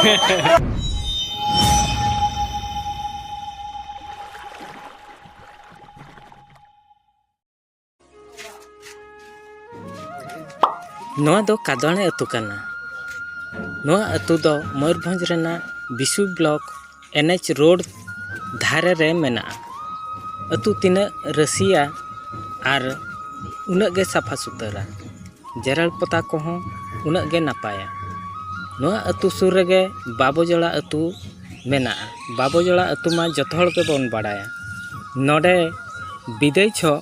नोआ दो कादवाने अतु कना। नोआ अतु दो मयूरभंज रेना बिशु ब्लॉक एनएच रोड धारे रे मेना। अतु तीना रसिया और उनग गे साफा सुतरा जेरल पता कोहों उनग गे नापाया। नोआ अतु सुर रे बाबोजोड़ा अतु मेना। बाबोजोड़ा अतु मा जतो हड़ के बोन बाड़ाया। नोडे बिदाय छो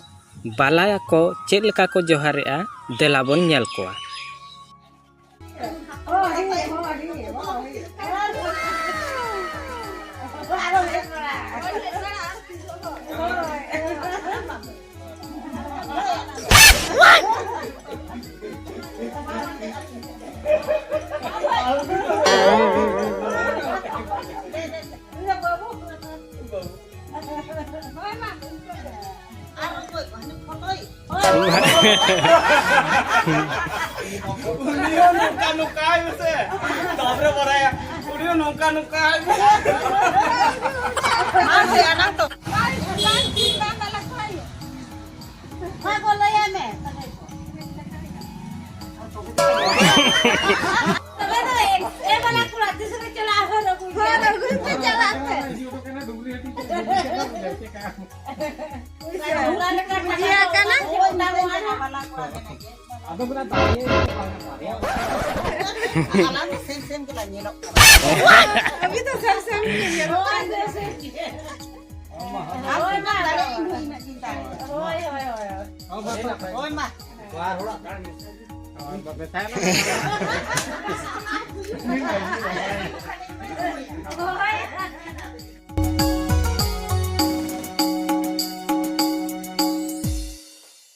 बालाया को चेद लेका को जोहारेआ देला बोन नेल कोआ। अभी तो सेम